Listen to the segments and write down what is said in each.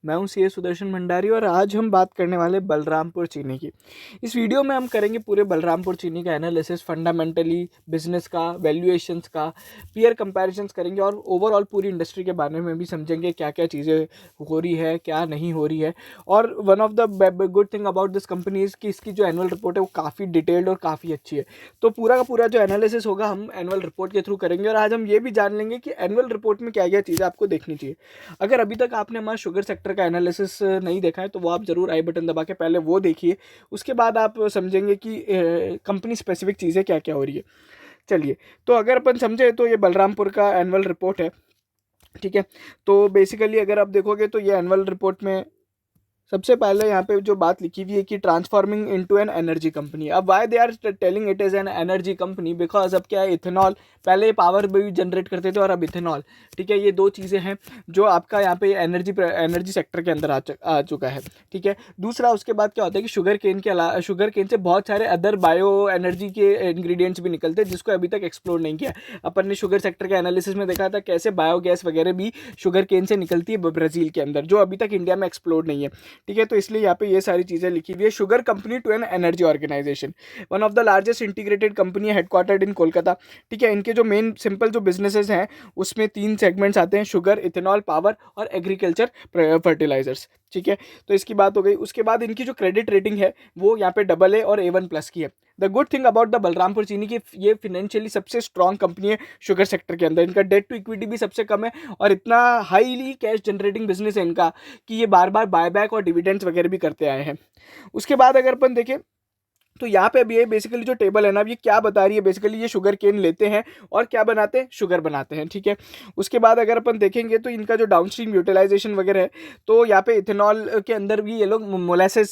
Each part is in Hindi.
मैं हूं सीए सुदर्शन भंडारी और आज हम बात करने वाले बलरामपुर चीनी की। इस वीडियो में हम करेंगे पूरे बलरामपुर चीनी का एनालिसिस, फंडामेंटली बिजनेस का, वैल्यूएशंस का, पीयर कंपैरिजंस करेंगे और ओवरऑल पूरी इंडस्ट्री के बारे में भी समझेंगे क्या क्या चीज़ें हो रही है, क्या नहीं हो रही है। और one of the good thing about this company is कि इसकी जो एनुअल रिपोर्ट है वो काफ़ी डिटेल्ड और काफ़ी अच्छी है। तो पूरा का पूरा जो एनालिसिस होगा हम एनुअल रिपोर्ट के थ्रू करेंगे और आज हम ये भी जान लेंगे कि एनुअल रिपोर्ट में क्या क्या चीज़ें आपको देखनी चाहिए। अगर अभी तक आपने हमारा शुगर सेक्टर का एनालिसिस नहीं देखा है तो वो आप ज़रूर आई बटन दबा के पहले वो देखिए, उसके बाद आप समझेंगे कि कंपनी स्पेसिफिक चीज़ें क्या क्या हो रही है। चलिए, तो अगर अपन समझे तो ये बलरामपुर का एनुअल रिपोर्ट है, ठीक है। तो बेसिकली अगर आप देखोगे तो ये एनुअल रिपोर्ट में सबसे पहले यहाँ पे जो बात लिखी हुई है कि transforming into an energy company. अब why they are telling it is an energy company, because अब क्या है, इथेनॉल, पहले पावर भी जनरेट करते थे और अब इथेनॉल, ठीक है। ये दो चीज़ें हैं जो आपका यहाँ पे एनर्जी सेक्टर के अंदर आ चुका है, ठीक है। दूसरा, उसके बाद क्या होता है कि शुगर केन से बहुत सारे अदर बायो एनर्जी के इंग्रेडिएंट्स भी निकलते हैं जिसको अभी तक एक्सप्लोर नहीं किया। अपन ने शुगर सेक्टर के एनालिसिस में देखा था कैसे बायोगैस वगैरह भी शुगर केन से निकलती है ब्राज़ील के अंदर, जो अभी तक इंडिया में एक्सप्लोर नहीं है, ठीक है। तो इसलिए यहाँ पे ये सारी चीज़ें लिखी हुई है। Sugar company to an energy organization, one of the largest integrated company है, हेडक्वार्टर्ड इन कोलकाता, ठीक है। इनके जो मेन सिंपल जो बिजनेसेस हैं उसमें 3 सेगमेंट्स आते हैं: शुगर, इथेनॉल, पावर और एग्रीकल्चर फर्टिलाइजर्स, ठीक है। तो इसकी बात हो गई। उसके बाद इनकी जो क्रेडिट रेटिंग है वो यहाँ पे AA और A1+ की है। The good thing about the Balrampur चीनी की ये फिनेंशियली सबसे स्ट्रॉन्ग कंपनी है शुगर सेक्टर के अंदर। इनका डेट टू इक्विटी भी सबसे कम है और इतना हाईली कैश जनरेटिंग बिजनेस है इनका कि ये बार बार बायबैक और डिविडेंड्स वगैरह भी करते आए हैं। उसके बाद अगर अपन देखें तो यहाँ पे अभी ये बेसिकली जो टेबल है ना, ये क्या बता रही है, बेसिकली ये शुगर केन लेते हैं और क्या बनाते हैं, शुगर बनाते हैं, ठीक है। उसके बाद अगर अपन देखेंगे तो इनका जो डाउनस्ट्रीम यूटिलाइजेशन वगैरह है, तो यहाँ पे इथेनॉल के अंदर भी ये लोग मोलेसेस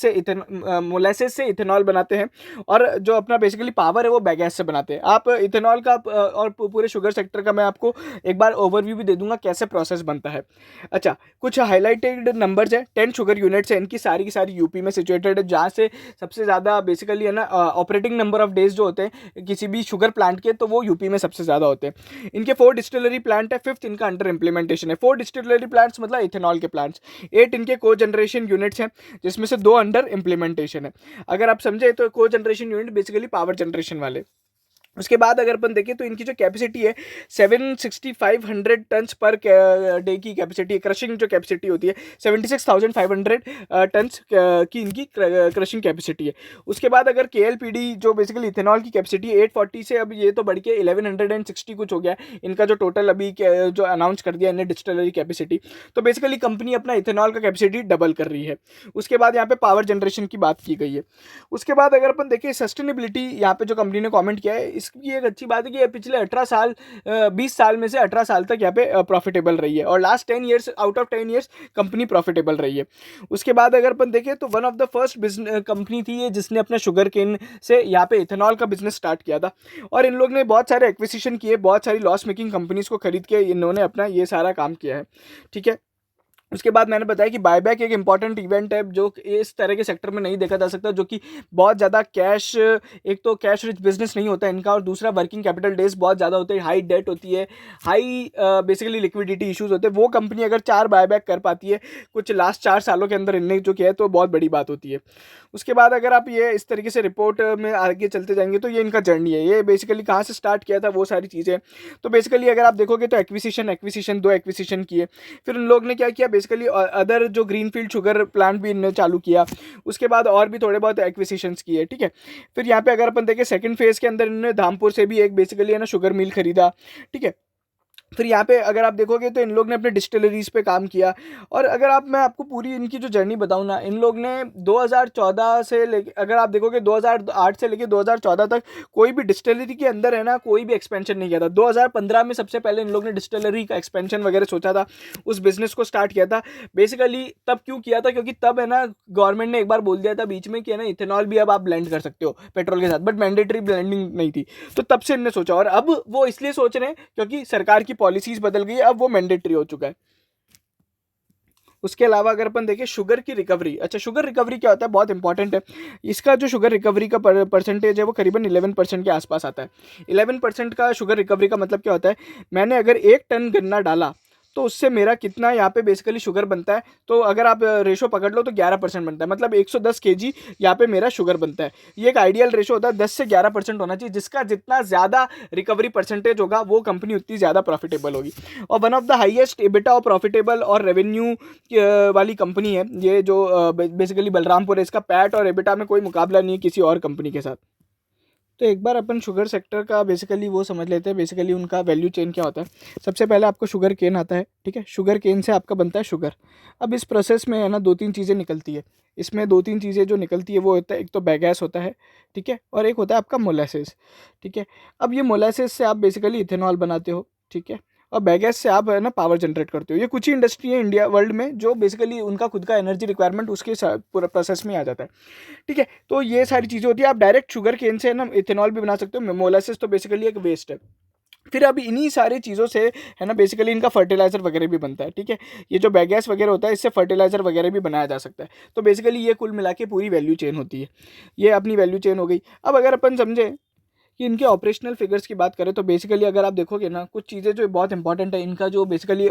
से इथेनॉल बनाते हैं और जो अपना बेसिकली पावर है वो बायोगैस से बनाते हैं। आप इथेनॉल का और पूरे शुगर सेक्टर का मैं आपको एक बार ओवरव्यू भी दे दूंगा कैसे प्रोसेस बनता है। अच्छा, कुछ हाईलाइटेड नंबर्स है, 10 शुगर यूनिट्स है इनकी, सारी की सारी यूपी में सिचुएटेड है, जहाँ से सबसे ज़्यादा बेसिकली ना ऑपरेटिंग नंबर ऑफ डेज जो होते हैं किसी भी शुगर प्लांट के, तो वो यूपी में सबसे ज़्यादा होते हैं। इनके 4 डिस्टिलरी प्लांट है, 5th इनका अंडर इंप्लीमेंटेशन है। 4 डिस्टिलरी प्लांट्स मतलब इथेनॉल के प्लांट्स, 8 इनके को जनरेशन यूनिट्स हैं जिसमें से 2 अंडर इंप्लीमेंटेशन है। अगर आप समझे तो को generation unit basically power generation वाले। उसके बाद अगर अपन देखें तो इनकी जो कैपेसिटी है 76500 टन्स पर डे की कैपेसिटी है। क्रशिंग जो कैपेसिटी होती है 76,500 टन्स की इनकी क्रशिंग कैपेसिटी है। उसके बाद अगर KLPD जो बेसिकली इथेनॉल की कैपेसिटी है 840 से अब ये तो बढ़ के 1160 कुछ हो गया इनका जो टोटल अभी जो अनाउंस कर दिया इन्हें डिस्टिलरी कैपेसिटी। तो बेसिकली कंपनी अपना इथेनॉल का कैपेसिटी डबल कर रही है। उसके बाद यहाँ पे पावर जनरेशन की बात की गई है। उसके बाद अगर अपन देखें सस्टेनेबिलिटी, यहाँ पे जो कंपनी ने कमेंट किया है, इसकी एक अच्छी बात है कि पिछले 18 साल 20 साल में से 18 साल तक यहाँ पे प्रॉफिटेबल रही है और last 10 years out of 10 years company profitable रही है। उसके बाद अगर अपन देखें तो one of the first business company थी ये जिसने अपना शुगर केन से यहाँ पे इथेनॉल का बिजनेस स्टार्ट किया था और इन लोग ने बहुत सारे एक्विजिशन किए, बहुत सारी लॉस मेकिंग कंपनीज को खरीद के इन्होंने अपना ये सारा काम किया है, ठीक है। उसके बाद मैंने बताया कि बायबैक एक इंपॉर्टेंट इवेंट है जो इस तरह के सेक्टर में नहीं देखा जा सकता, जो कि बहुत ज़्यादा कैश, एक तो कैश रिच बिजनेस नहीं होता इनका और दूसरा वर्किंग कैपिटल डेज बहुत ज़्यादा होते हैं, हाई डेट होती है, हाई बेसिकली लिक्विडिटी इश्यूज होते हैं। वो कंपनी अगर 4 बायबैक कर पाती है कुछ लास्ट 4 सालों के अंदर इनने जो किया है तो बहुत बड़ी बात होती है। उसके बाद अगर आप ये इस तरीके से रिपोर्ट में आगे चलते जाएंगे तो ये इनका जर्नी है, ये बेसिकली कहाँ से स्टार्ट किया था वो सारी चीज़ें। तो बेसिकली अगर आप देखोगे तो एक्विजिशन 2 एक्विजिशन किए, फिर उन लोग ने क्या किया, बेसिकली अदर जो ग्रीनफील्ड शुगर प्लांट भी इन्होंने चालू किया, उसके बाद और भी थोड़े बहुत एक्विजिशंस किए, ठीक है। फिर यहाँ पे अगर अपन देखें सेकंड फेज के अंदर इन्होंने धामपुर से भी एक बेसिकली है ना शुगर मिल खरीदा, ठीक है। फिर यहाँ पे अगर आप देखोगे तो इन लोग ने अपने डिस्टिलरीज पे काम किया और अगर मैं आपको पूरी इनकी जो जर्नी बताऊँ ना, इन लोग ने 2014 से लेके, अगर आप देखोगे 2008 से लेके 2014 तक कोई भी डिस्टिलरी के अंदर है ना कोई भी एक्सपेंशन नहीं किया था। 2015 में सबसे पहले इन लोग ने डिस्टिलरी का एक्सपेंशन वगैरह सोचा था, उस बिजनेस को स्टार्ट किया था। बेसिकली तब क्यों किया था, क्योंकि तब है ना गवर्नमेंट ने एक बार बोल दिया था बीच में कि है ना इथेनॉल भी अब आप ब्लेंड कर सकते हो पेट्रोल के साथ, बट मैंडेटरी ब्लेंडिंग नहीं थी। तो तब से इन्होंने सोचा और अब वो इसलिए सोच रहे हैं क्योंकि सरकार की पॉलिसीज बदल गई है, अब वो मैंडेटरी हो चुका है। उसके अलावा अगर अपन देखें शुगर की रिकवरी, अच्छा शुगर रिकवरी क्या होता है, बहुत इंपॉर्टेंट है। इसका जो शुगर रिकवरी का परसेंटेज है वो करीबन 11% के आसपास आता है। 11% का शुगर रिकवरी का मतलब क्या होता है, मैंने अगर 1 टन गन्ना डाला तो उससे मेरा कितना यहाँ पे बेसिकली शुगर बनता है, तो अगर आप रेशो पकड़ लो तो 11% बनता है, मतलब 110 केजी यहाँ पे मेरा शुगर बनता है। ये एक आइडियल रेशो होता है, 10 से 11% होना चाहिए, जिसका जितना ज़्यादा रिकवरी परसेंटेज होगा वो कंपनी उतनी ज़्यादा प्रॉफिटेबल होगी। और one of the highest EBITDA और प्रॉफिटेबल और रेवेन्यू वाली कंपनी है ये, जो बेसिकली बलरामपुर है। इसका पैट और एबिटा में कोई मुकाबला नहीं है किसी और कंपनी के साथ। तो एक बार अपन शुगर सेक्टर का बेसिकली वो समझ लेते हैं, बेसिकली उनका वैल्यू चेन क्या होता है। सबसे पहले आपको शुगर केन आता है, ठीक है। शुगर केन से आपका बनता है शुगर। अब इस प्रोसेस में है ना 2-3 चीज़ें निकलती है। इसमें 2-3 चीज़ें जो निकलती है वो होता है, एक तो बैगैस होता है, ठीक है, और एक होता है आपका मोलासेस, ठीक है। अब ये मोलासेस से आप बेसिकली इथेनॉल बनाते हो, ठीक है, और बैगैस से आप है ना पावर जनरेट करते हो। ये कुछ ही इंडस्ट्री है इंडिया वर्ल्ड में जो बेसिकली उनका खुद का एनर्जी रिक्वायरमेंट उसके पूरा प्रोसेस में आ जाता है, ठीक है। तो ये सारी चीज़ें होती है। आप डायरेक्ट शुगर केन से ना इथेनॉल भी बना सकते हो। मोलासेस तो बेसिकली एक वेस्ट है। फिर अब इन्हीं सारी चीज़ों से है ना बेसिकली इनका फर्टिलाइजर वगैरह भी बनता है, ठीक है। ये जो बैगैस वगैरह होता है इससे फर्टिलाइजर वगैरह भी बनाया जा सकता है। तो बेसिकली ये कुल मिला के पूरी वैल्यू चेन होती है। ये अपनी वैल्यू चेन हो गई। अब अगर अपन समझे कि इनके ऑपरेशनल फिगर्स की बात करें तो बेसिकली अगर आप देखोगे ना कुछ चीज़ें जो बहुत इंपॉर्टेंट है, इनका जो बेसिकली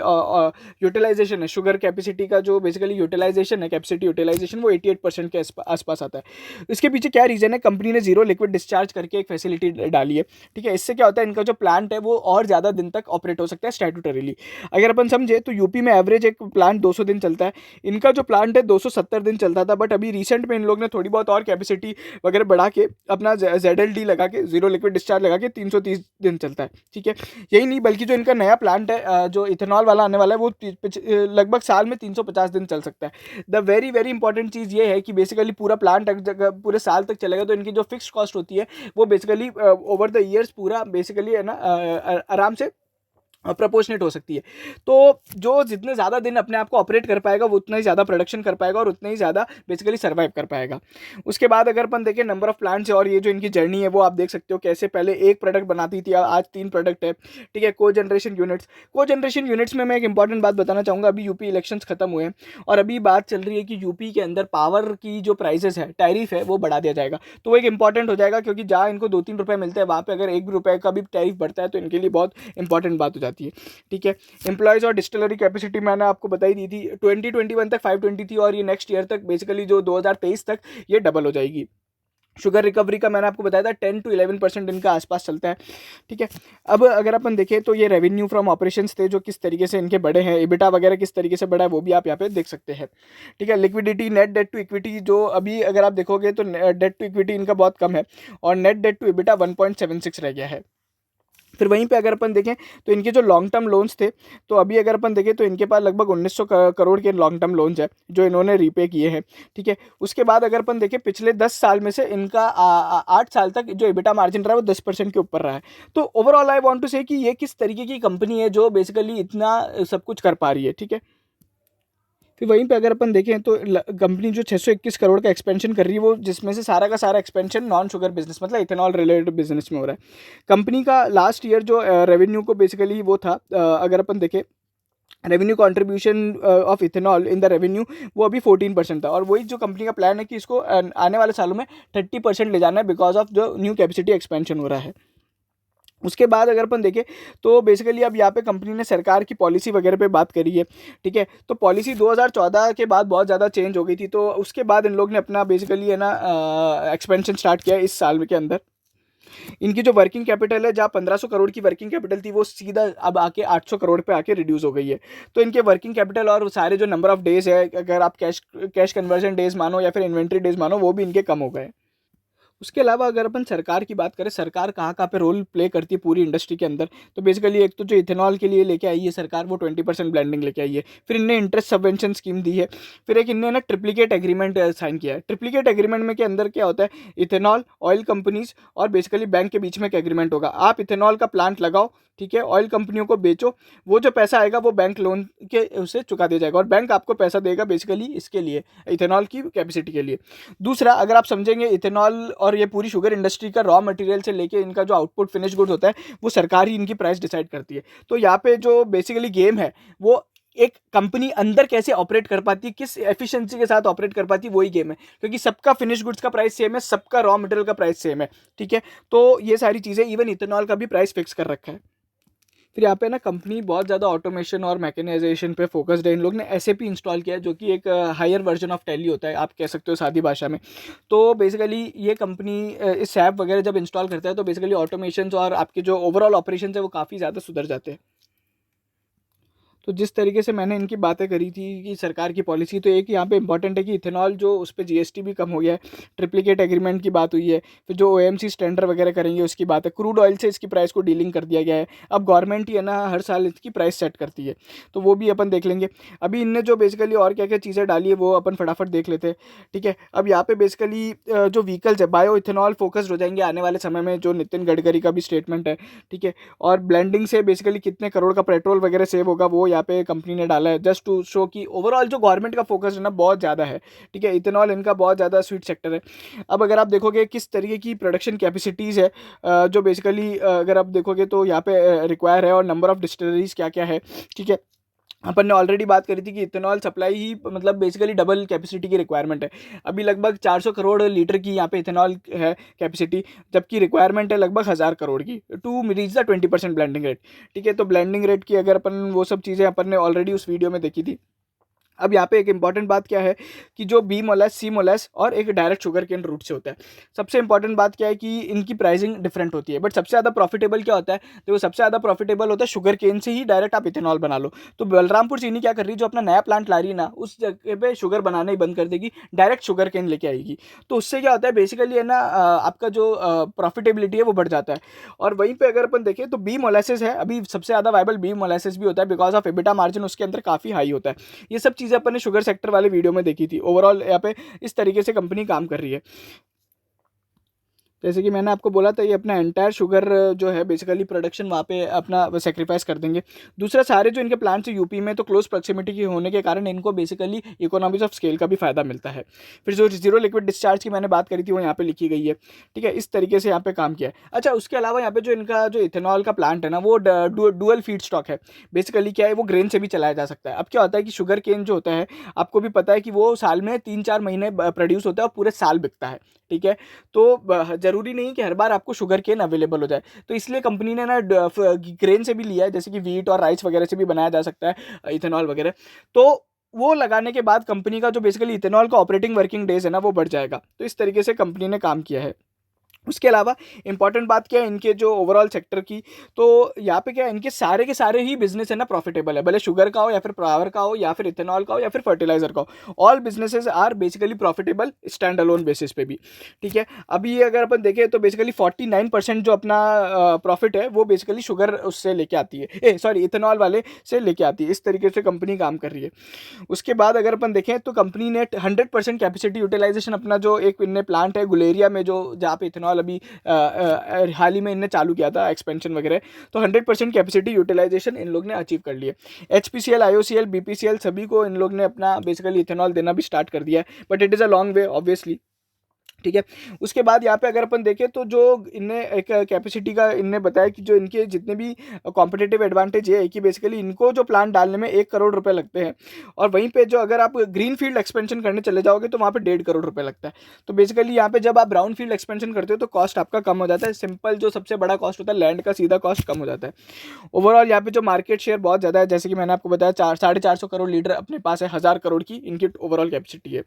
यूटिलाइजेशन है, शुगर कैपेसिटी का जो बेसिकली यूटिलाइजेशन है, कैपेसिटी यूटिलाइजेशन वो 88% के आसपास आता है। इसके पीछे क्या रीज़न है? कंपनी ने जीरो लिक्विड डिस्चार्ज करके एक फैसिलिटी डाली है, ठीक है। इससे क्या होता है, इनका जो प्लांट है वो और ज़्यादा दिन तक ऑपरेट हो सकता है स्टैट्यूटरीली। अगर अपन समझे तो यूपी में एवरेज एक प्लांट 200 दिन चलता है, इनका जो प्लांट है 270 दिन चलता था। बट अभी रिसेंट में इन लोग ने थोड़ी बहुत और कैपेसिटी वगैरह बढ़ा के अपना ZLD लगा के, जीरो लिक्विड डिस्चार्ज लगा के 330 दिन चलता है, ठीक है। यही नहीं बल्कि जो इनका नया प्लांट है जो इथेनॉल वाला आने वाला है वो लगभग साल में 350 दिन चल सकता है। द वेरी वेरी इंपॉर्टेंट चीज़ ये है कि बेसिकली पूरा प्लांट पूरे साल तक चलेगा तो इनकी जो फिक्स्ड कॉस्ट होती है वो बेसिकली ओवर द ईयर्स पूरा बेसिकली है ना आराम से प्रोपोर्शनेट हो सकती है। तो जो जितने ज़्यादा दिन अपने आप को ऑपरेट कर पाएगा वो उतना ही ज़्यादा प्रोडक्शन कर पाएगा और उतना ही ज़्यादा बेसिकली सर्वाइव कर पाएगा। उसके बाद अगर अपन देखें नंबर ऑफ प्लांट्स और ये जो इनकी जर्नी है वो आप देख सकते हो कैसे पहले एक प्रोडक्ट बनाती थी, आज 3 प्रोडक्ट है, ठीक है। को जनरेशन यूनिट्स में मैं एक इंपॉर्टेंट बात बताना चाहूँगा। अभी यूपी इलेक्शंस खत्म हुए हैं और अभी बात चल रही है कि यूपी के अंदर पावर की जो प्राइसेस है, टैरिफ है, वो बढ़ा दिया जाएगा। तो वो एक इंपॉर्टेंट हो जाएगा क्योंकि जहाँ इनको 2-3 रुपये मिलते हैं वहाँ पर अगर 1 रुपये का भी टैरिफ बढ़ता है तो इनके लिए बहुत इंपॉर्टेंट बात हो जाती है, ठीक है। एम्प्लॉयज और डिस्टिलरी कैपेसिटी मैंने आपको बताई दी थी, 2021 तक 520 थी और ये नेक्स्ट ईयर तक बेसिकली जो 2023 तक ये डबल हो जाएगी। शुगर रिकवरी का मैंने आपको बताया था 10 to 11% इनका आसपास चलता है, ठीक है। अब अगर अपन देखें तो ये रेवेन्यू फ्रॉम ऑपरेशंस थे जो किस तरीके से इनके बड़े हैं, एबिटा वगैरह किस तरीके से बढ़ा है वो भी आप यहाँ पे देख सकते हैं, ठीक है। Liquidity, net debt to equity जो अभी अगर आप देखोगे तो डेट टू इक्विटी इनका बहुत कम है और नेट डेट टू एबिटा 1.76 रह गया है। फिर वहीं पे अगर अपन देखें तो इनके जो लॉन्ग टर्म लोन्स थे, तो अभी अगर अपन देखें तो इनके पास लगभग 1900 करोड़ के लॉन्ग टर्म लोन्स है जो इन्होंने रीपे किए हैं, ठीक है। उसके बाद अगर अपन देखें पिछले 10 साल में से इनका 8 साल तक जो एबिटा मार्जिन रहा है वो 10% के ऊपर रहा है। तो ओवरऑल आई वांट टू से कि ये किस तरीके की कंपनी है जो बेसिकली इतना सब कुछ कर पा रही है, ठीक है। फिर वहीं पे अगर अपन देखें तो कंपनी जो 621 करोड़ का एक्सपेंशन कर रही है वो जिसमें से सारा का सारा एक्सपेंशन नॉन शुगर बिजनेस मतलब इथेनॉल रिलेटेड बिजनेस में हो रहा है। कंपनी का लास्ट ईयर जो रेवेन्यू को बेसिकली वो था अगर अपन देखें revenue contribution of ethanol in the revenue वो अभी 14% था और वही जो कंपनी का प्लान है कि इसको आने वाले सालों में 30% ले जाना है बिकॉज ऑफ जो न्यू कैपेसिटी एक्सपेंशन हो रहा है। उसके बाद अगर अपन देखें तो बेसिकली अब यहाँ पे कंपनी ने सरकार की पॉलिसी वगैरह पे बात करी है, ठीक है। तो पॉलिसी 2014 के बाद बहुत ज़्यादा चेंज हो गई थी, तो उसके बाद इन लोग ने अपना बेसिकली है ना एक्सपेंशन स्टार्ट किया इस साल के अंदर। इनकी जो वर्किंग कैपिटल है जहाँ 1500 करोड़ की वर्किंग कैपिटल थी वो सीधा अब आके 800 करोड़ पे आके रिड्यूस हो गई है। तो इनके वर्किंग कैपिटल और सारे जो नंबर ऑफ डेज है अगर आप कैश कन्वर्जन डेज मानो या फिर इन्वेंट्री डेज मानो वो भी इनके कम हो गए। उसके अलावा अगर अपन सरकार की बात करें, सरकार कहाँ कहाँ पे रोल प्ले करती है पूरी इंडस्ट्री के अंदर, तो बेसिकली एक तो जो इथेनॉल के लिए लेके आई है सरकार वो 20% ब्लेंडिंग लेके आई है। फिर इनने इंटरेस्ट सबवेंशन स्कीम दी है। फिर एक इनने ना ट्रिप्लीकेट एग्रीमेंट साइन किया है। ट्रिप्लीकेट एग्रीमेंट में के अंदर क्या होता है, इथेनॉल, ऑयल कंपनीज और बेसिकली बैंक के बीच में एक एग्रीमेंट होगा। आप इथेनॉल का प्लांट लगाओ, ठीक है, ऑयल कंपनियों को बेचो, वो जो पैसा आएगा वो बैंक लोन के उसे चुका दिया जाएगा और बैंक आपको पैसा देगा बेसिकली इसके लिए, इथेनॉल की कैपेसिटी के लिए। दूसरा अगर आप समझेंगे इथेनॉल और ये पूरी शुगर इंडस्ट्री का रॉ मटेरियल से लेके इनका जो आउटपुट फिनिश गुड्स होता है वो सरकार ही इनकी प्राइस डिसाइड करती है। तो यहाँ पे जो बेसिकली गेम है वो एक कंपनी अंदर कैसे ऑपरेट कर पाती है, किस एफिशिएंसी के साथ ऑपरेट कर पाती है, वही गेम है। क्योंकि सबका फिनिश गुड्स का प्राइस सेम है, सबका रॉ मटेरियल का प्राइस सेम है, ठीक है। तो ये सारी चीज़ें इवन इथेनॉल का भी प्राइस फिक्स कर रखा है। फिर यहाँ पे ना कंपनी बहुत ज़्यादा ऑटोमेशन और मैकेनाइजेशन पे फोकस्ड है। इन लोग ने एसएपी इंस्टॉल किया है, जो कि एक हायर वर्जन ऑफ टैली होता है, आप कह सकते हो सादी भाषा में। तो बेसिकली ये कंपनी इस ऐप वगैरह जब इंस्टॉल करता है तो बेसिकली ऑटोमेशन और आपके जो ओवरऑल ऑपरेशन है वो काफ़ी ज़्यादा सुधर जाते हैं। तो जिस तरीके से मैंने इनकी बातें करी थी कि सरकार की पॉलिसी, तो एक यहाँ पे इंपॉर्टेंट है कि इथेनॉल जो उस पर जीएसटी भी कम हो गया है, ट्रिप्लिकेट एग्रीमेंट की बात हुई है, फिर जो ओएमसी स्टैंडर्ड वगैरह करेंगे उसकी बात है, क्रूड ऑयल से इसकी प्राइस को डीलिंग कर दिया गया है। अब गवर्नमेंट ही है ना हर साल इसकी प्राइस सेट करती है, तो वो भी अपन देख लेंगे। अभी इनने जो बेसिकली और क्या क्या चीज़ें डाली है वो अपन फटाफट देख लेते हैं, ठीक है। अब यहाँ पे बेसिकली जो व्हीकल्स है बायो इथेनॉल फोकस्ड हो जाएंगे आने वाले समय में, जो नितिन गडकरी का भी स्टेटमेंट है, ठीक है। और ब्लेंडिंग से बेसिकली कितने करोड़ का पेट्रोल वगैरह सेव होगा वो यहाँ पे कंपनी ने डाला है, जस्ट टू शो कि ओवरऑल जो गवर्नमेंट का फोकस है ना बहुत ज़्यादा है, ठीक है। इथेनॉल इनका बहुत ज़्यादा स्वीट सेक्टर है। अब अगर आप देखोगे किस तरीके की प्रोडक्शन कैपेसिटीज़ है, जो बेसिकली अगर आप देखोगे तो यहाँ पे रिक्वायर है, और नंबर ऑफ डिस्टिलरीज क्या क्या है, ठीक है। अपन ने ऑलरेडी बात करी थी कि इथेनॉल सप्लाई ही मतलब बेसिकली डबल कैपेसिटी की रिक्वायरमेंट है। अभी लगभग 400 करोड़ लीटर की यहाँ पे इथेनॉल है कैपेसिटी, जबकि रिक्वायरमेंट है लगभग 1000 करोड़ की to reach the 20% blending rate, ठीक है। तो ब्लेंडिंग रेट की अगर अपन वो सब चीज़ें अपन ने ऑलरेडी उस वीडियो में देखी थी। अब यहाँ पे एक इंपॉर्टेंट बात क्या है कि जो बी मोलेस, सी मोलेस और एक डायरेक्ट शुगर केन रूट से होता है। सबसे इंपॉर्टेंट बात क्या है कि इनकी प्राइसिंग डिफरेंट होती है, बट सबसे ज़्यादा प्रॉफिटेबल क्या होता है, तो वो सबसे ज़्यादा प्रॉफिटेबल होता है शुगर केन से ही डायरेक्ट आप इथेनॉल बना लो। तो बलरामपुर चीनी क्या कर रही है, जो अपना नया प्लांट ला रही है ना, उस जगह पे शुगर बनाना ही बंद कर देगी, डायरेक्ट शुगर केन लेके आएगी। तो उससे क्या होता है बेसिकली है ना आपका जो प्रॉफिटेबिलिटी है वो बढ़ जाता है। और वहीं पे अगर अपन देखें तो बी मोलेसेस है अभी सबसे ज़्यादा वायबल, बी मोलेसेस भी होता है बिकॉज ऑफ एबिटा मार्जिन उसके अंदर काफ़ी हाई होता है। ये सब चीज़ें अपन ने शुगर सेक्टर वाले वीडियो में देखी थी। ओवरऑल यहाँ पे इस तरीके से कंपनी काम कर रही है। जैसे कि मैंने आपको बोला था ये अपना एंटायर शुगर जो है बेसिकली प्रोडक्शन वहाँ पे अपना सेक्रीफाइस कर देंगे। दूसरा सारे जो इनके प्लांट्स है यूपी में, तो क्लोज प्रॉक्सिमिटी के होने के कारण इनको बेसिकली इकोनॉमीज ऑफ स्केल का भी फायदा मिलता है। फिर जो जीरो लिक्विड डिस्चार्ज की मैंने बात करी थी वो यहाँ पे लिखी गई है, ठीक है। इस तरीके से यहाँ पे काम किया है। अच्छा, उसके अलावा यहाँ पे जो इनका जो इथेनॉल का प्लांट है ना वो डुअल फीड स्टॉक है। बेसिकली क्या है, वो ग्रेन से भी चलाया जा सकता है। अब क्या होता है कि शुगर केन जो होता है आपको भी पता है कि वो साल में 3-4 महीने प्रोड्यूस होता है और पूरे साल बिकता है, ठीक है। तो जरूरी नहीं कि हर बार आपको शुगर केन अवेलेबल हो जाए, तो इसलिए कंपनी ने ना ग्रेन से भी लिया है, जैसे कि वीट और राइस वगैरह से भी बनाया जा सकता है इथेनॉल वगैरह। तो वो लगाने के बाद कंपनी का जो बेसिकली इथेनॉल का ऑपरेटिंग वर्किंग डेज है ना वो बढ़ जाएगा। तो इस तरीके से कंपनी ने काम किया है। उसके अलावा इंपॉर्टेंट बात क्या है इनके जो ओवरऑल सेक्टर की, तो यहाँ पे क्या है इनके सारे के सारे ही बिजनेस है ना प्रॉफिटेबल है, भले शुगर का हो या फिर पावर का हो या फिर इथेनॉल का हो या फिर फर्टिलाइजर का हो, all businesses are basically profitable standalone basis पे भी, ठीक है। अभी ये अगर अपन देखें तो बेसिकली 49% जो अपना प्रॉफिट है वो बेसिकली शुगर उससे लेके आती है, सॉरी इथेनॉल वाले से लेके आती है। इस तरीके से कंपनी काम कर रही है। उसके बाद अगर अपन देखें तो कंपनी ने 100% कैपेसिटी यूटिलाइजेशन अपना जो एक इनने प्लांट है गुलेरिया में, जो जहाँ पे इथेनॉल अभी हाल ही में इनने चालू किया था एक्सपेंशन वगैरह, तो 100% कैपेसिटी यूटिलाइजेशन इन लोग ने अचीव कर लिया। HPCL, IOCL, BPCL सभी को इन लोग ने अपना बेसिकली इथेनॉल देना भी स्टार्ट कर दिया है, but it is a long way obviously, ठीक है। उसके बाद यहाँ पे अगर अपन देखें तो जो इनने एक कैपेसिटी का इनने बताया कि जो इनके जितने भी कॉम्पिटिटिव एडवांटेज है कि बेसिकली इनको जो प्लांट डालने में 1 करोड़ रुपए लगते हैं, और वहीं पे जो अगर आप ग्रीन फील्ड एक्सपेंशन करने चले जाओगे तो वहाँ पे 1.5 करोड़ रुपए लगता है। तो बेसिकली यहाँ पे जब आप ब्राउन फील्ड एक्सपेंशन करते हो तो कॉस्ट आपका कम हो जाता है। सिंपल जो सबसे बड़ा कॉस्ट होता है लैंड का, सीधा कॉस्ट कम हो जाता है। ओवरऑल यहाँ पे जो मार्केट शेयर बहुत ज़्यादा है, जैसे कि मैंने आपको बताया 400-450 करोड़ लीटर अपने पास है, 1000 करोड़ की इनकी ओवरऑल कैपेसिटी है।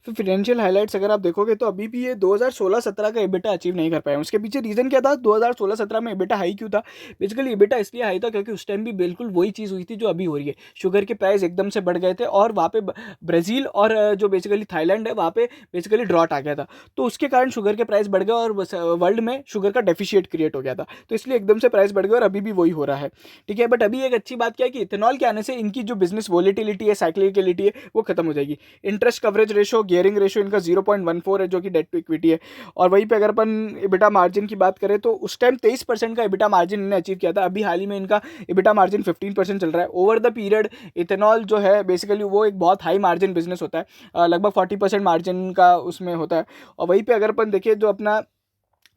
तो फाइनेंशियल हाइलाइट्स अगर आप देखोगे तो अभी भी ये 2016-17 का एबिटा अचीव नहीं कर पाए। उसके पीछे रीज़न क्या था, 2016-17 में एबिटा हाई क्यों था? बेसिकली एबिटा इसलिए हाई था क्योंकि उस टाइम भी बिल्कुल वही चीज़ हुई थी जो अभी हो रही है। शुगर के प्राइस एकदम से बढ़ गए थे और वहाँ पे ब्राज़ील और जो बेसिकली थाईलैंड है वहाँ पे बेसिकली ड्रॉट आ गया था। तो उसके कारण शुगर के प्राइस बढ़ गए और वर्ल्ड में शुगर का डेफिशिएट क्रिएट हो गया था। तो इसलिए एकदम से प्राइस बढ़ गए और अभी भी वही हो रहा है, ठीक है। बट अभी एक अच्छी बात क्या है कि इथेनॉल के आने से इनकी जो बिजनेस वोलेटिलिटी है, साइक्लिकलिटी है, वो खत्म हो जाएगी। Interest coverage ratio, gearing ratio इनका 0.14 है जो कि डेट टू इक्विटी है। और वहीं पे अगर अपन इबिटा मार्जिन की बात करें तो उस टाइम 23% का इबिटा मार्जिन इन्होंने अचीव किया था। अभी हाल ही में इनका इबिटा मार्जिन 15% चल रहा है। ओवर द पीरियड इथेनॉल जो है बेसिकली वो एक बहुत हाई मार्जिन बिजनेस होता है, लगभग 40% मार्जिन का उसमें होता है। और वहीं पर अगर अपन देखें जो अपना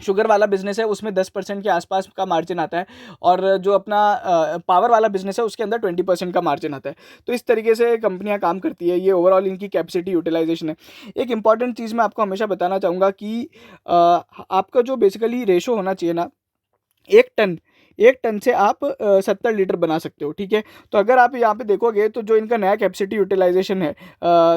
शुगर वाला बिजनेस है उसमें 10% के आसपास का मार्जिन आता है, और जो अपना पावर वाला बिजनेस है उसके अंदर 20% का मार्जिन आता है। तो इस तरीके से कंपनियां काम करती है। ये ओवरऑल इनकी कैपेसिटी यूटिलाइजेशन है। एक इंपॉर्टेंट चीज़ मैं आपको हमेशा बताना चाहूँगा कि आपका जो बेसिकली रेशो होना चाहिए ना, 1 टन 1 टन से आप 70 लीटर बना सकते हो, ठीक है। तो अगर आप यहाँ पे देखोगे तो जो इनका नया कैपेसिटी यूटिलाइजेशन है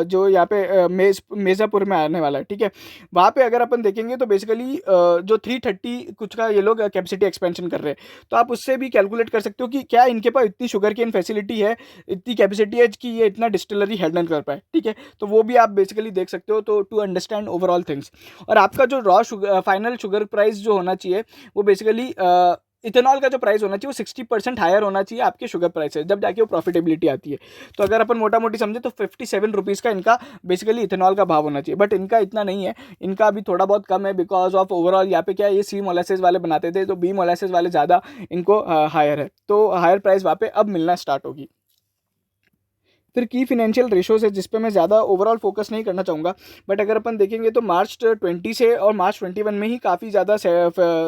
जो यहाँ पे मिर्ज़ापुर में आने वाला है, ठीक है, वहाँ पे अगर अपन देखेंगे तो बेसिकली जो 330 कुछ का ये लोग कैपेसिटी एक्सपेंशन कर रहे हैं। तो आप उससे भी कैलकुलेट कर सकते हो कि क्या इनके पास इतनी शुगर केन फैसिलिटी है, इतनी कैपेसिटी है कि ये इतना डिस्टिलरी हैंडल कर पाए, ठीक है। तो वो भी आप बेसिकली देख सकते हो, तो टू अंडरस्टैंड ओवरऑल थिंग्स। और आपका जो raw sugar final sugar price जो होना चाहिए वो बेसिकली इथेनॉल का जो प्राइस होना चाहिए वो 60% हायर होना चाहिए आपके शुगर प्राइस से, जब जाके वो प्रॉफिटेबिलिटी आती है। तो अगर अपन मोटा मोटी समझे तो 57 रुपीज़ का इनका बेसिकली इथेनॉल का भाव होना चाहिए, बट इनका इतना नहीं है, इनका अभी थोड़ा बहुत कम है बिकॉज ऑफ ओवरऑल यहाँ पे क्या है, ये सी मोलासेस वाले बनाते थे तो बी मोलासेस वाले ज़्यादा इनको हायर है, तो हायर प्राइस वहाँ पे अब मिलना स्टार्ट होगी। फिर की फिनेंशियल रेशोज़ है जिस पे मैं ज़्यादा ओवरऑल फोकस नहीं करना चाहूँगा, बट अगर अपन देखेंगे तो मार्च 20 से और मार्च 21 में ही काफ़ी ज़्यादा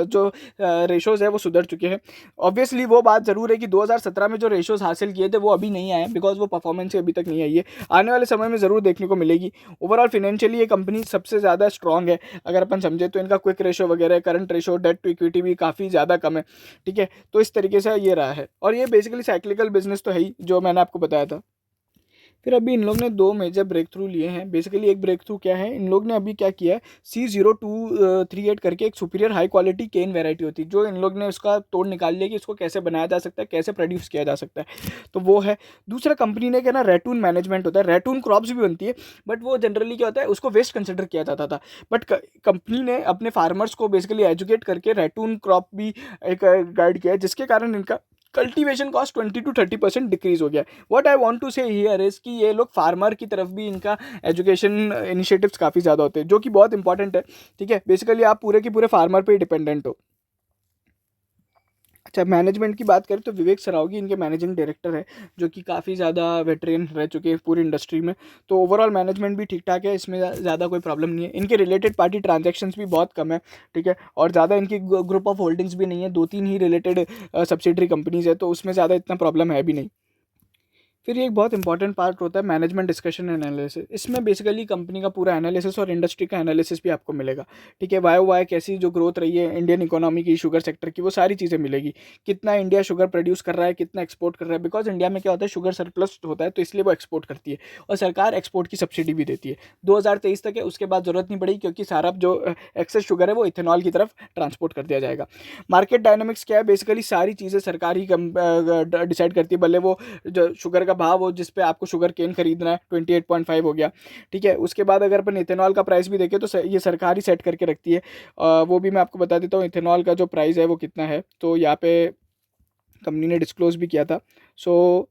जो रेशोज़ है वो सुधर चुके हैं। ऑब्वियसली वो बात ज़रूर है कि 2017 में जो रेशोज़ हासिल किए थे वो अभी नहीं आए बिकॉज वो परफॉर्मेंस ही अभी तक नहीं आई है, आने वाले समय में ज़रूर देखने को मिलेगी। ओवरऑल फिनेंशियली ये कंपनी सबसे ज़्यादा स्ट्रॉन्ग है, अगर अपन समझे तो इनका क्विक रेशो वगैरह, current ratio, debt to equity भी काफ़ी ज़्यादा कम है, ठीक है। तो इस तरीके से ये रहा है, और ये बेसिकली साइक्लिकल बिजनेस तो है ही जो मैंने आपको बताया था। फिर अभी इन लोग ने 2 मेजर ब्रेक थ्रू लिए हैं। बेसिकली एक ब्रेक थ्रू क्या है, इन लोग ने अभी क्या किया है, C0238 करके एक सुपीरियर हाई क्वालिटी केन वैरायटी होती है, जो इन लोग ने उसका तोड़ निकाल लिया कि इसको कैसे बनाया जा सकता है, कैसे प्रोड्यूस किया जा सकता है, तो वो है। दूसरा कंपनी ने क्या ना, रैटून मैनेजमेंट होता है, रैटून क्रॉप्स भी बनती है, बट वो जनरली क्या होता है, उसको वेस्ट कंसिडर किया जाता था, बट कंपनी ने अपने फार्मर्स को बेसिकली एजुकेट करके रैटून क्रॉप भी एक गाइड किया है, जिसके कारण इनका कल्टीवेशन कॉस्ट 20 to 30% डिक्रीज हो गया। व्हाट आई वांट टू से हियर इज कि ये लोग फार्मर की तरफ भी इनका एजुकेशन इनिशिएटिव्स काफ़ी ज़्यादा होते हैं, जो कि बहुत इंपॉर्टेंट है, ठीक है। बेसिकली आप पूरे के पूरे फार्मर पे डिपेंडेंट हो। अच्छा, मैनेजमेंट की बात करें तो विवेक सरावगी इनके मैनेजिंग डायरेक्टर है, जो कि काफ़ी ज़्यादा वेटरेन रह चुके हैं पूरी इंडस्ट्री में। तो ओवरऑल मैनेजमेंट भी ठीक ठाक है, इसमें ज़्यादा कोई प्रॉब्लम नहीं है। इनके रिलेटेड पार्टी ट्रांजैक्शंस भी बहुत कम है, ठीक है, और ज़्यादा इनकी ग्रुप ऑफ होल्डिंग्स भी नहीं है, 2-3 ही रिलेटेड सब्सिडरी कंपनीज है, तो उसमें ज़्यादा इतना प्रॉब्लम है भी नहीं। फिर ये एक बहुत इंपॉर्टेंट पार्ट होता है मैनेजमेंट डिस्कशन एनालिसिस। इसमें बेसिकली कंपनी का पूरा एनालिसिस और इंडस्ट्री का एनालिसिस भी आपको मिलेगा, ठीक है। वाई कैसी जो ग्रोथ रही है इंडियन इकोनॉमी की, शुगर सेक्टर की, वो सारी चीज़ें मिलेगी। कितना इंडिया शुगर प्रोड्यूस कर रहा है, कितना एक्सपोर्ट कर रहा है, बिकॉज इंडिया में क्या होता है, शुगर सरप्लस होता है तो इसलिए वो एक्सपोर्ट करती है, और सरकार एक्सपोर्ट की सब्सिडी भी देती है। 2023 तक है, उसके बाद जरूरत नहीं पड़ेगी क्योंकि सारा जो एक्सेस शुगर है वो इथेनॉल की तरफ ट्रांसपोर्ट कर दिया जाएगा। मार्केट डायनामिक्स क्या है, बेसिकली सारी चीज़ें सरकार ही डिसाइड करती है, भले वो जो शुगर का भाव हो जिस पे आपको शुगर केन खरीदना है 28.5 हो गया, ठीक है। उसके बाद अगर अपन इथेनॉल का प्राइस भी देखें तो ये सरकार ही सेट करके रखती है। वो भी मैं आपको बता देता हूँ, इथेनॉल का जो प्राइस है वो कितना है, तो यहाँ पे कंपनी ने डिस्क्लोज भी किया था। सो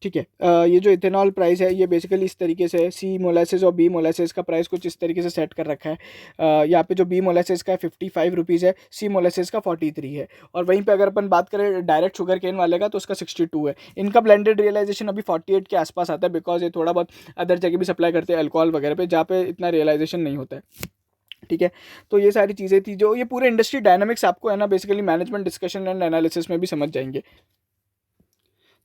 ठीक है, ये जो इथेनॉल प्राइस है ये बेसिकली इस तरीके से है, सी मोलासेस और बी मोलासेस का प्राइस कुछ इस तरीके से सेट कर रखा है। यहाँ पे जो बी मोलासेस का 55 रुपीज़ है, सी मोलासेस का 43 है, और वहीं पे अगर अपन बात करें डायरेक्ट शुगर केन वाले का तो उसका 62 है। इनका ब्लेंडेड रियलाइजेशन अभी 48 के आसपास आता है, बिकॉज ये थोड़ा बहुत अदर जगह भी सप्लाई करते हैं अल्कोहल वगैरह पे, जहाँ पे इतना रियलाइजेशन नहीं होता है, ठीक है। तो ये सारी चीज़ें थी, जो ये पूरे इंडस्ट्री डायनामिक्स आपको है ना basically management discussion and analysis में भी समझ जाएंगे।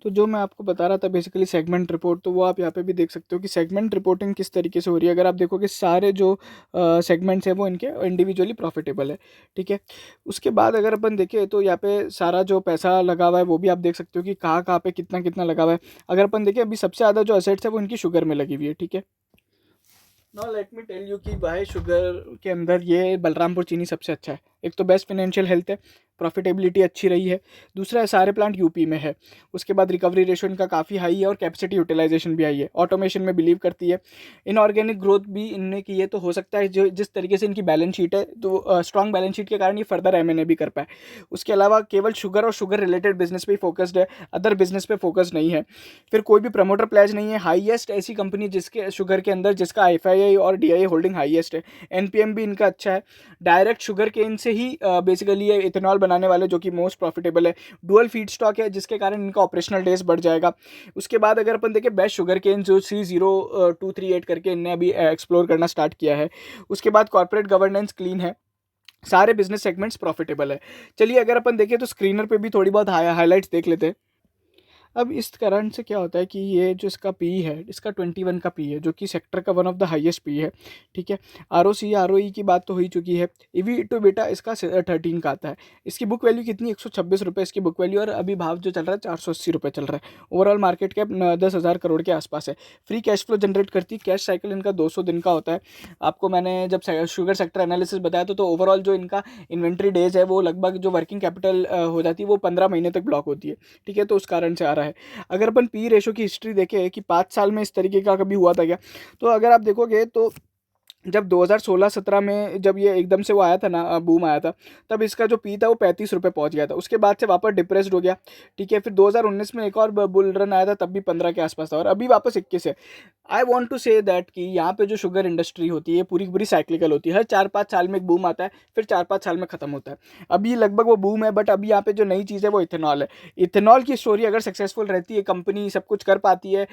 तो जो मैं आपको बता रहा था बेसिकली सेगमेंट रिपोर्ट, तो वो आप यहाँ पे भी देख सकते हो कि सेगमेंट रिपोर्टिंग किस तरीके से हो रही है। अगर आप देखोगे सारे जो सेगमेंट्स हैं वो इनके इंडिविजुअली प्रॉफिटेबल है, ठीक है। उसके बाद अगर अपन देखें तो यहाँ पे सारा जो पैसा लगा हुआ है वो भी आप देख सकते हो कि कहाँ कहाँ पे कितना कितना लगा हुआ है। अगर अपन देखें अभी सबसे ज़्यादा जो असेट्स है वो इनकी शुगर में लगी हुई है, ठीक है। Now let me tell you कि भाई शुगर के अंदर ये बलरामपुर चीनी सबसे अच्छा है। एक तो बेस्ट फिनेंशियल हेल्थ है, प्रॉफिटेबिलिटी अच्छी रही है। दूसरा है सारे प्लांट यूपी में है। उसके बाद रिकवरी रेशो इनका काफ़ी हाई है और कैपेसिटी यूटिलाइजेशन भी हाई है। ऑटोमेशन में बिलीव करती है। इनऑर्गेनिक ग्रोथ भी इनने की है, तो हो सकता है जो जिस तरीके से इनकी बैलेंस शीट है तो स्ट्रॉन्ग बैलेंस शीट के कारण ये फर्दर M&A भी कर पाए। उसके अलावा केवल शुगर और शुगर रिलेटेड बिजनेस पे ही फोकस्ड है, अदर बिजनेस पे फोकस नहीं है। फिर कोई भी प्रमोटर प्लेज नहीं है। हाईएस्ट ऐसी कंपनी जिसके शुगर के अंदर जिसका FII और DIA होल्डिंग हाईएस्ट है। NPM भी इनका अच्छा है। डायरेक्ट शुगर केन से ही बेसिकली ये इथेनॉल बनाने वाले जो कि मोस्ट प्रॉफिटेबल है। डुअल फीड स्टॉक है जिसके कारण इनका ऑपरेशनल डेज बढ़ जाएगा। उसके बाद अगर अपन देखें बेस्ट शुगर केन जो C0238 करके इनने अभी एक्सप्लोर करना स्टार्ट किया है। उसके बाद कॉर्पोरेट गवर्नेंस क्लीन है, सारे बिजनेस सेगमेंट्स प्रॉफिटेबल है। चलिए अगर अपन देखें तो स्क्रीनर पे भी थोड़ी बहुत हाईलाइट्स देख लेते हैं। अब इस कारण से क्या होता है कि ये जो इसका पी है, इसका 21 का पी है, जो कि सेक्टर का one of the highest P है, ठीक है। आरओसी आरओई की बात तो हो ही चुकी है। ईवी टू बेटा इसका 13 का आता है। इसकी बुक वैल्यू कितनी, 126 रुपये इसकी बुक वैल्यू, और अभी भाव जो चल रहा है 480 रुपये चल रहा है। ओवरऑल मार्केट कैप 10,000 करोड़ के आसपास है। फ्री कैश फ्लो जनरेट करती है। कैश साइकिल इनका 200 दिन का होता है। आपको मैंने जब शुगर सेक्टर एनालिसिस बताया तो ओवरऑल जो इनका इन्वेंट्री डेज है वो लगभग जो वर्किंग कैपिटल हो जाती है वो 15 महीने तक ब्लॉक होती है, ठीक है। तो उस कारण से आ रहा है। अगर अपन पी रेशो की हिस्ट्री देखें कि 5 साल में इस तरीके का कभी हुआ था क्या, तो अगर आप देखोगे तो जब 2016-17 में जब ये एकदम से वो आया था ना, बूम आया था, तब इसका जो पी था वो 35 रुपये पहुंच गया था। उसके बाद से वापस डिप्रेस्ड हो गया, ठीक है। फिर 2019 में एक और बुल रन आया था, तब भी 15 के आसपास था, और अभी वापस 21 है। I want to say that कि यहाँ पे जो शुगर इंडस्ट्री होती है पूरी पूरी साइक्लिकल होती है। हर 4-5 साल में एक बूम आता है, फिर 4-5 साल में खत्म होता है। अभी लगभग वो बूम है, बट अभी यहाँ पे जो नई चीज़ है वो इथेनॉल है। इथेनॉल की स्टोरी अगर सक्सेसफुल रहती है, कंपनी सब कुछ कर पाती है,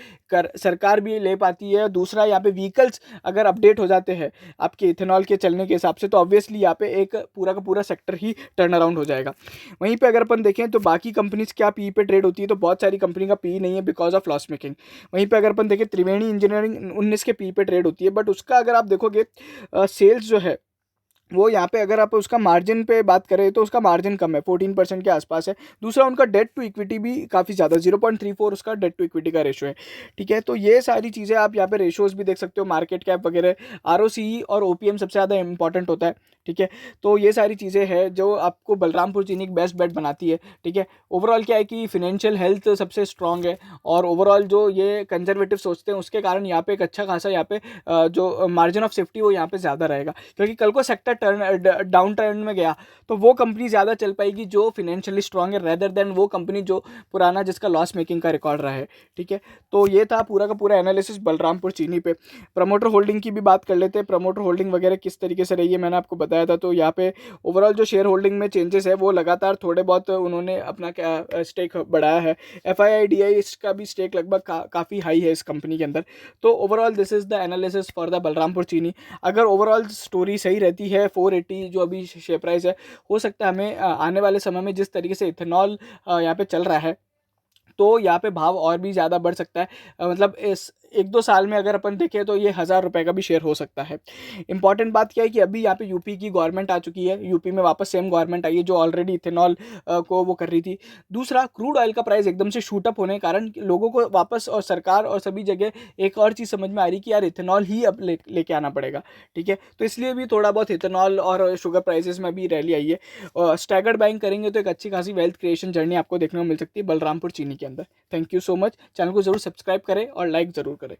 सरकार भी ले पाती है। दूसरा, यहाँ पे व्हीकल्स अगर अपडेट हो जाते हैं आपके इथेनॉल के चलने के हिसाब से, तो ऑब्वियसली यहाँ पे एक पूरा का पूरा सेक्टर ही टर्न अराउंड हो जाएगा। वहीं पे अगर अपन देखें तो बाकी कंपनीज क्या पी पे ट्रेड होती है, तो बहुत सारी कंपनी का पी नहीं है बिकॉज ऑफ लॉस मेकिंग। वहीं पे अगर अपन देखें त्रिवेणी इंजीनियरिंग 19 के पी पे ट्रेड होती है, बट उसका अगर आप देखोगे सेल्स जो है वो यहाँ पे अगर आप उसका मार्जिन पे बात करें तो उसका मार्जिन कम है, 14% के आसपास है। दूसरा, उनका डेट टू इक्विटी भी काफ़ी ज़्यादा, 0.34 उसका डेट टू इक्विटी का रेशो है, ठीक है। तो ये सारी चीज़ें आप यहाँ पे रेशोज भी देख सकते हो, मार्केट कैप वगैरह। आरओसीई और ओपीएम सबसे ज़्यादा इंपॉर्टेंट होता है, ठीक है। तो ये सारी चीज़ें हैं जो आपको बलरामपुर चीनी की बेस्ट बेट बनाती है, ठीक है। ओवरऑल क्या है कि फिनेंशियल हेल्थ सबसे स्ट्रांग है, और ओवरऑल जो ये कंजर्वेटिव सोचते हैं उसके कारण यहाँ पे एक अच्छा खासा यहाँ पे जो मार्जिन ऑफ सेफ्टी वो यहाँ पे ज़्यादा रहेगा, क्योंकि कल को सेक्टर डाउन ट्रेंड में गया तो वो कंपनी ज़्यादा चल पाएगी जो फिनेंशियली स्ट्रांग है, रेदर देन वो कंपनी जो पुराना जिसका लॉस मेकिंग का रिकॉर्ड रहा है, ठीक है। तो ये था पूरा का पूरा एनालिसिस बलरामपुर चीनी पे। प्रमोटर होल्डिंग की भी बात कर लेते हैं। प्रमोटर होल्डिंग वगैरह किस तरीके से रही है मैंने आपको बताया था। तो यहाँ पे ओवरऑल जो शेयर होल्डिंग में चेंजेस है वो लगातार थोड़े बहुत उन्होंने अपना स्टेक बढ़ाया है। FIIDI इसका भी स्टेक लगभग काफ़ी हाई है इस कंपनी के अंदर। तो overall this is the analysis for the Balrampur चीनी। अगर ओवरऑल स्टोरी सही रहती है, 480 जो अभी शेयर प्राइस है, हो सकता है हमें आने वाले समय में जिस तरीके से इथेनॉल यहाँ पे चल रहा है तो यहाँ पे भाव और भी ज़्यादा बढ़ सकता है। मतलब इस 1-2 साल में अगर अपन देखें तो ये 1000 रुपये का भी शेयर हो सकता है। इंपॉर्टेंट बात क्या है कि अभी यहाँ पे यूपी की गवर्नमेंट आ चुकी है, यूपी में वापस सेम गवर्नमेंट आई है जो ऑलरेडी इथेनॉल को वो कर रही थी। दूसरा, क्रूड ऑयल का प्राइस एकदम से शूट अप होने के कारण लोगों को वापस और सरकार और सभी जगह एक और चीज़ समझ में आ रही कि यार इथेनॉल ही अब लेके आना पड़ेगा, ठीक है। तो इसलिए भी थोड़ा बहुत इथेनॉल और शुगर प्राइसेस में भी रैली आई है। और स्टैगर्ड बाइंग करेंगे तो एक अच्छी खासी वेल्थ क्रिएशन जर्नी आपको देखने को मिल सकती है बलरामपुर चीनी के अंदर। Thank you so much. Channel को जरूर सब्सक्राइब करें और लाइक ज़रूर करें।